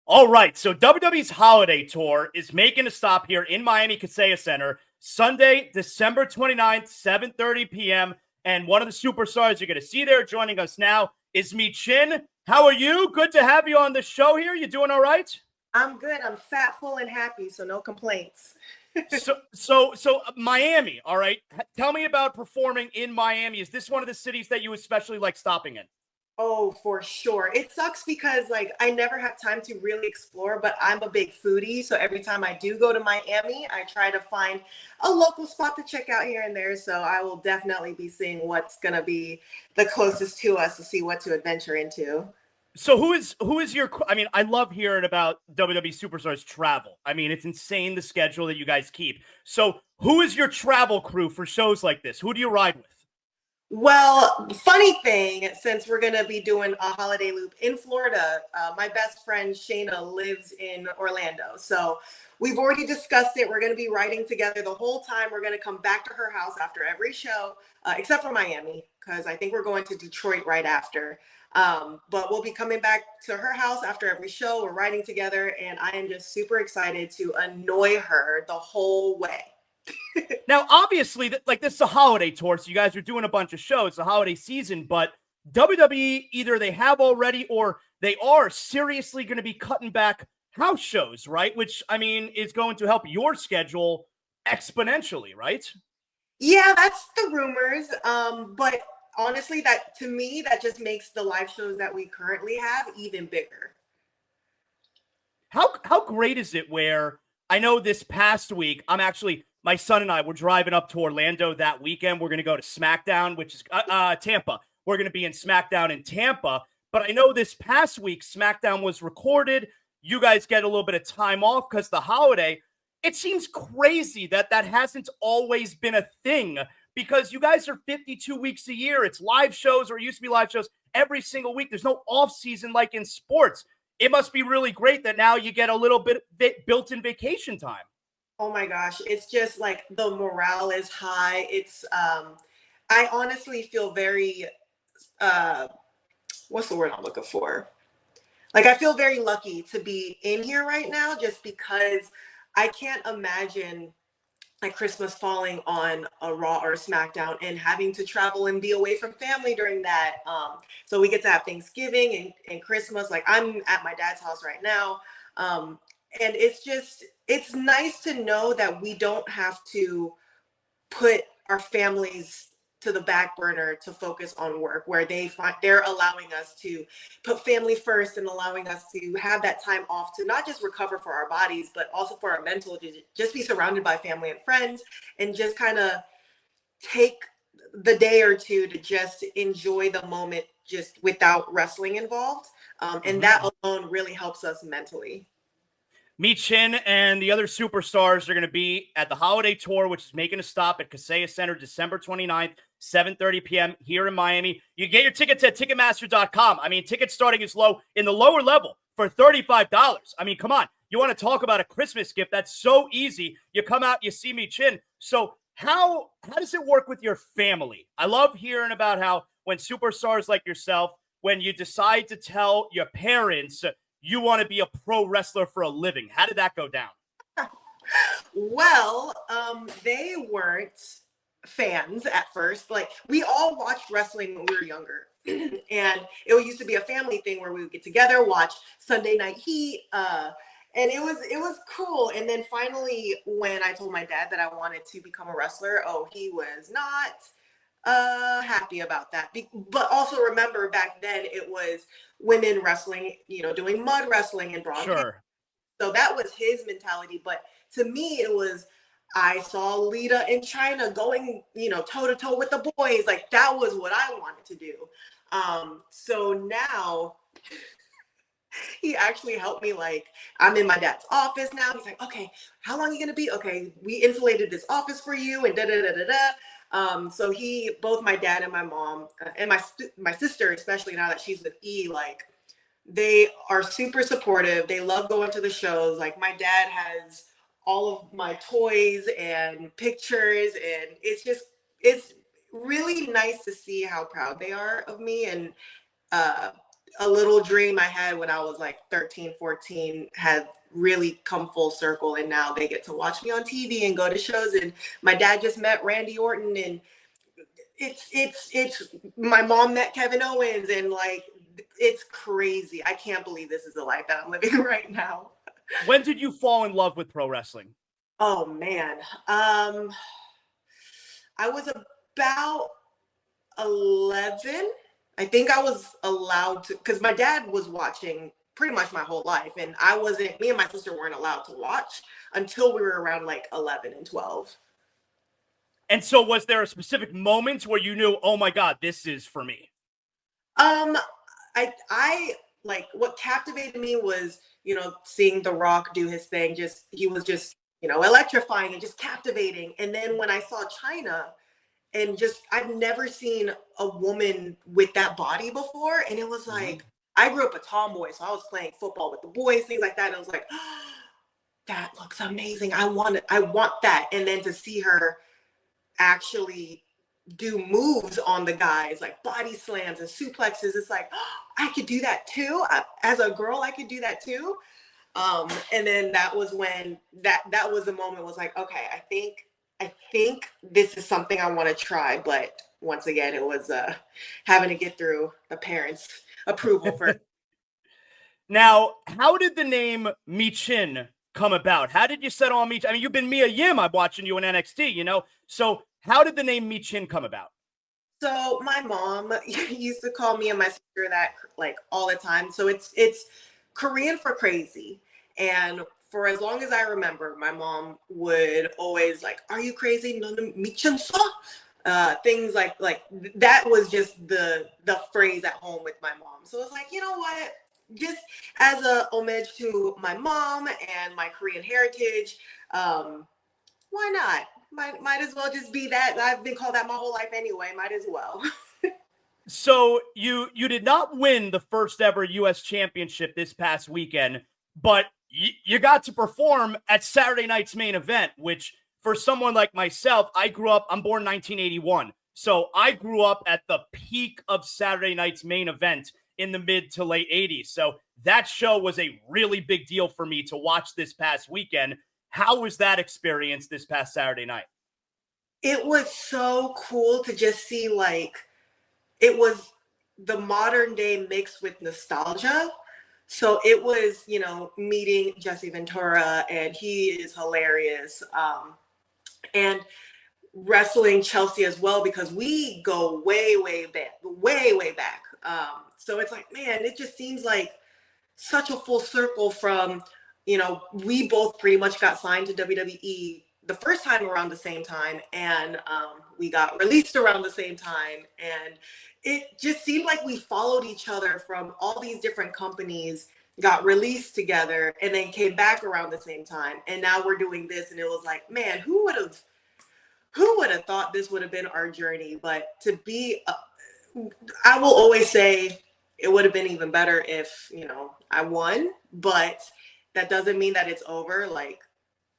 All right, so WWE's Holiday Tour is making a stop here in Miami Kaseya Center Sunday, December 29th, 7:30 p.m. And one of the superstars you're going to see there joining us now is Michin. How are you? Good to have you on the show here. You doing all right? I'm good. I'm fat, full, and happy, so no complaints. So Miami, all right. Tell me about performing in Miami. Is this one of the cities that you especially like stopping in? Oh, for sure. It sucks because I never have time to really explore, but I'm a big foodie. So every time I do go to Miami, I try to find a local spot to check out here and there. So I will definitely be seeing what's going to be the closest to us to see what to adventure into. So who is your? I mean, I love hearing about WWE Superstars travel. I mean, it's insane the schedule that you guys keep. So who is your travel crew for shows like this? Who do you ride with? Well, funny thing, since we're going to be doing a holiday loop in Florida, my best friend Shayna lives in Orlando. So we've already discussed it. We're going to be riding together the whole time. We're going to come back to her house after every show, except for Miami, because I think we're going to Detroit right after. But we'll be coming back to her house after every show. We're riding together, and I am just super excited to annoy her the whole way. Now, obviously, this is a holiday tour, so you guys are doing a bunch of shows. It's a holiday season, but WWE, either they have already or they are seriously going to be cutting back house shows, right? Which, I mean, is going to help your schedule exponentially, right? Yeah, that's the rumors. But honestly, that to me, that just makes the live shows that we currently have even bigger. How great is it where I know this past week, my son and I were driving up to Orlando that weekend. We're going to go to SmackDown, which is Tampa. We're going to be in SmackDown in Tampa. But I know this past week, SmackDown was recorded. You guys get a little bit of time off because the holiday. It seems crazy that hasn't always been a thing because you guys are 52 weeks a year. It's live shows, or it used to be live shows every single week. There's no off season like in sports. It must be really great that now you get a little bit built-in vacation time. Oh my gosh, it's just like the morale is high. It's I honestly feel very what's the word I'm looking for? Like I feel very lucky to be in here right now just because I can't imagine like Christmas falling on a Raw or a SmackDown and having to travel and be away from family during that. So we get to have Thanksgiving and Christmas. Like I'm at my dad's house right now. And it's nice to know that we don't have to put our families to the back burner to focus on work, where they're allowing us to put family first and allowing us to have that time off to not just recover for our bodies, but also for our mental, to just be surrounded by family and friends and just kind of take the day or two to just enjoy the moment just without wrestling involved. And that alone really helps us mentally. Michin and the other superstars are going to be at the Holiday Tour, which is making a stop at Kaseya Center December 29th, 7:30 p.m. here in Miami. You get your tickets at Ticketmaster.com. I mean, tickets starting as low in the lower level for $35. I mean, come on. You want to talk about a Christmas gift? That's so easy. You come out, you see Michin. So how does it work with your family? I love hearing about how when superstars like yourself, when you decide to tell your parents you want to be a pro wrestler for a living. How did that go down? Well, they weren't fans at first. Like we all watched wrestling when we were younger. And it used to be a family thing where we would get together, watch Sunday Night Heat. And it was cool. And then finally, when I told my dad that I wanted to become a wrestler, he was not happy about that. But also remember back then it was women wrestling, doing mud wrestling and bronze. Sure. So that was his mentality. But to me, it was, I saw Lita in China going, toe to toe with the boys. Like that was what I wanted to do. So now he actually helped me. Like I'm in my dad's office now. He's like, okay, how long are you going to be? Okay, we insulated this office for you and so both my dad and my mom and my sister, especially now that she's with E, like they are super supportive. They love going to the shows. Like my dad has all of my toys and pictures, and it's really nice to see how proud they are of me. And a little dream I had when I was like 13, 14 had really come full circle, and now they get to watch me on TV and go to shows. And my dad just met Randy Orton, and it's my mom met Kevin Owens, and like it's crazy. I can't believe this is the life that I'm living right now. When did you fall in love with pro wrestling? Oh man. I was about 11. I think I was allowed to, because my dad was watching pretty much my whole life, and me and my sister weren't allowed to watch until we were around like 11 and 12. And so was there a specific moment where you knew, oh my God, this is for me? I like, what captivated me was, seeing The Rock do his thing. He was just, electrifying and just captivating. And then when I saw China, and I've never seen a woman with that body before. And it was like, I grew up a tomboy, so I was playing football with the boys, things like that. And I was like, oh, that looks amazing. I want that. And then to see her actually do moves on the guys, like body slams and suplexes, it's like, oh, I could do that too. As a girl, I could do that too. And then that was when that was the moment, was like, okay, I think this is something I want to try. But once again, it was having to get through the parents' approval for. Now, how did the name Michin come about? How did you settle on Michin? I mean, you've been Mia Yim. I'm watching you in NXT, So how did the name Michin come about? So my mom used to call me and my sister that like all the time. So it's Korean for crazy. And for as long as I remember, my mom would always like, "Are you crazy? No, 미쳤어?" Things like that was just the phrase at home with my mom. So it's like, you know what? Just as a homage to my mom and my Korean heritage, why not? Might as well just be that. I've been called that my whole life anyway. Might as well. So you did not win the first ever U.S. championship this past weekend, but you got to perform at Saturday night's main event, which for someone like myself, I'm born 1981. So I grew up at the peak of Saturday night's main event in the mid to late 80s. So that show was a really big deal for me to watch this past weekend. How was that experience this past Saturday night? It was so cool to just see, like, it was the modern day mixed with nostalgia. So it was, meeting Jesse Ventura, and he is hilarious. And wrestling Chelsea as well, because we go way, way back, way, way back. So it's like, man, it just seems like such a full circle from, we both pretty much got signed to WWE the first time around the same time, and we got released around the same time. And it just seemed like we followed each other from all these different companies, got released together, and then came back around the same time. And now we're doing this, and it was like, man, who would have thought this would have been our journey? But to be, I will always say it would have been even better if, I won, but that doesn't mean that it's over. Like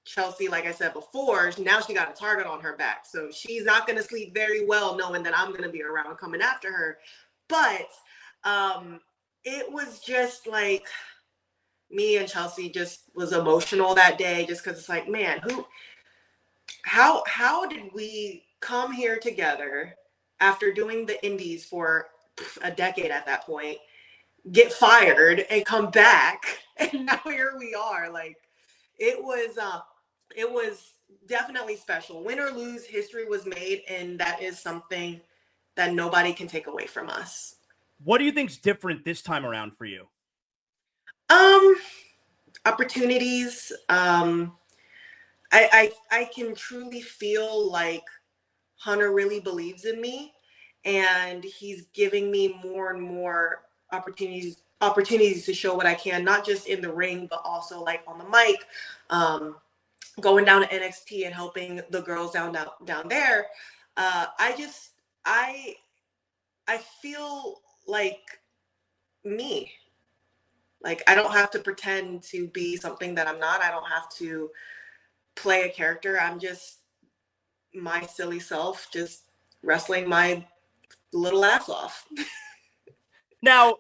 Chelsea, like I said before, now she got a target on her back. So she's not going to sleep very well knowing that I'm going to be around coming after her. But it was just like, me and Chelsea just was emotional that day, just because it's like, man, how did we come here together after doing the indies for a decade at that point, get fired and come back, and now here we are. Like, it was definitely special. Win or lose, history was made, and that is something that nobody can take away from us. What do you think's different this time around for you? Opportunities. I can truly feel like Hunter really believes in me, and he's giving me more and more opportunities to show what I can, not just in the ring, but also like on the mic, going down to NXT and helping the girls down there. I feel like me. Like, I don't have to pretend to be something that I'm not. I don't have to play a character. I'm just my silly self, just wrestling my little ass off. Now,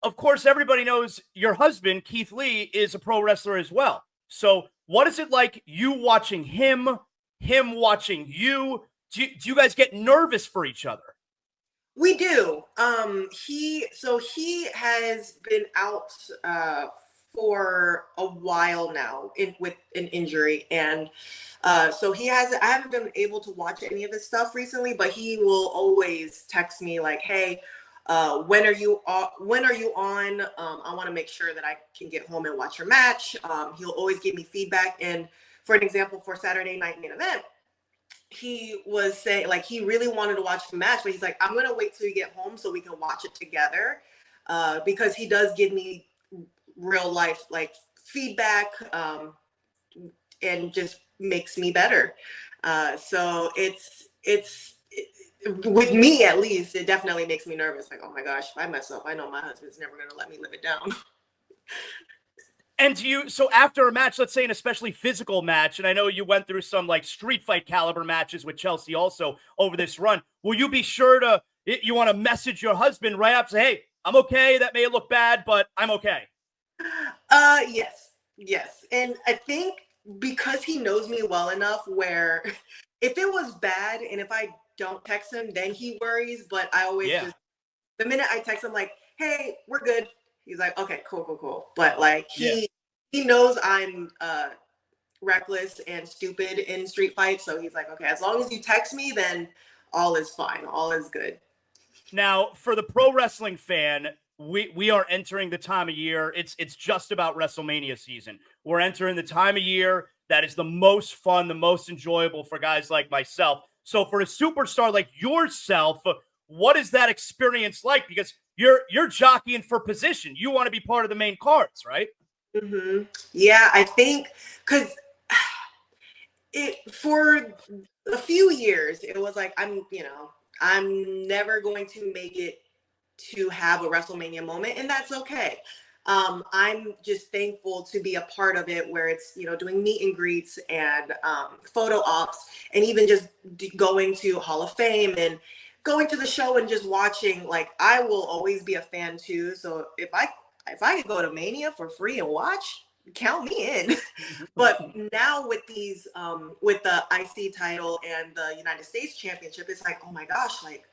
of course, everybody knows your husband, Keith Lee, is a pro wrestler as well. So what is it like you watching him watching you? Do you guys get nervous for each other? We do. He has been out for a while now with an injury, and so I haven't been able to watch any of his stuff recently, but he will always text me like, "Hey, when are you on? I want to make sure that I can get home and watch your match." He'll always give me feedback, and for an example, for Saturday Night Main Event, he was saying like he really wanted to watch the match, but he's like, I'm gonna wait till you get home so we can watch it together, because he does give me real life like feedback, and just makes me better. So it's with me, at least, it definitely makes me nervous. Like, oh my gosh, if I mess up, I know my husband's never gonna let me live it down. And so after a match, let's say an especially physical match, and I know you went through some like street fight caliber matches with Chelsea also over this run, will you be sure you want to message your husband right up, say, hey, I'm okay, that may look bad, but I'm okay? Yes. And I think because he knows me well enough where if it was bad and if I don't text him, then he worries, but I always just, the minute I text him like, hey, we're good, he's like, okay, cool. But like he knows I'm reckless and stupid in street fights. So he's like, okay, as long as you text me, then all is fine. All is good. Now, for the pro wrestling fan, we are entering the time of year. It's just about WrestleMania season. We're entering the time of year that is the most fun, the most enjoyable for guys like myself. So for a superstar like yourself, what is that experience like? Because you're jockeying for position. You want to be part of the main cards, right? Mm-hmm. Yeah, I think because for a few years, it was like, I'm never going to make it to have a WrestleMania moment, and that's okay. I'm just thankful to be a part of it where it's, doing meet and greets and photo ops, and even just going to Hall of Fame and going to the show and just watching. Like, I will always be a fan too. So if I could go to Mania for free and watch, count me in. But now with these, with the IC title and the United States Championship, it's like, oh my gosh, like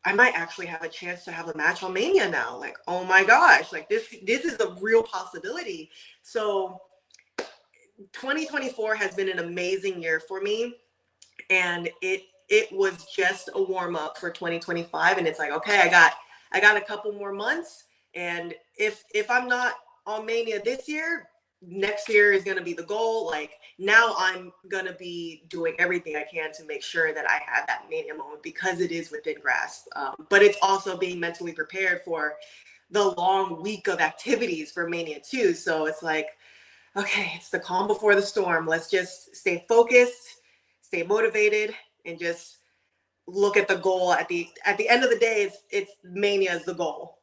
I might actually have a chance to have a match on Mania now. Like, oh my gosh, like this is a real possibility. So 2024 has been an amazing year for me, and it was just a warm up for 2025. And it's like, okay, I got a couple more months, and if I'm not on Mania this year, next year is going to be the goal. Like, now I'm going to be doing everything I can to make sure that I have that Mania moment, because it is within grasp. But it's also being mentally prepared for the long week of activities for Mania too. So it's like, okay, it's the calm before the storm. Let's just stay focused, stay motivated, and just look at the goal. At the end of the day, it's Mania is the goal.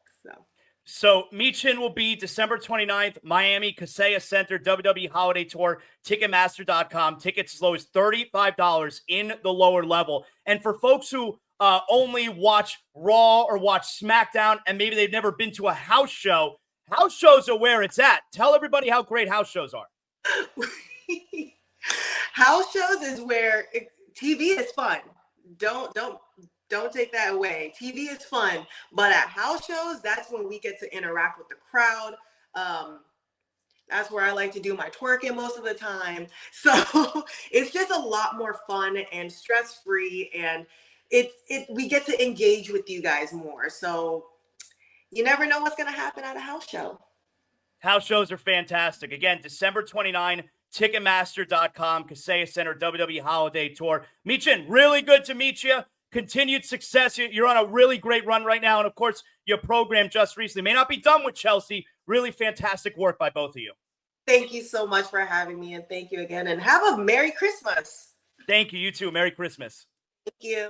So Michin will be December 29th, Miami, Kaseya Center, WWE Holiday Tour, Ticketmaster.com. Tickets as low as $35 in the lower level. And for folks who only watch Raw or watch SmackDown, and maybe they've never been to a house shows are where it's at. Tell everybody how great house shows are. House shows is where TV is fun. Don't take that away. TV is fun, but at house shows, that's when we get to interact with the crowd. That's where I like to do my twerking most of the time. So it's just a lot more fun and stress-free, and we get to engage with you guys more. So you never know what's going to happen at a house show. House shows are fantastic. Again, December 29, Ticketmaster.com, Kaseya Center, WWE Holiday Tour. Michin, really good to meet you. Continued success. You're on a really great run right now. And of course, your program just recently may not be done with Chelsea. Really fantastic work by both of you. Thank you so much for having me. And thank you again. And have a Merry Christmas. Thank you. You too. Merry Christmas. Thank you.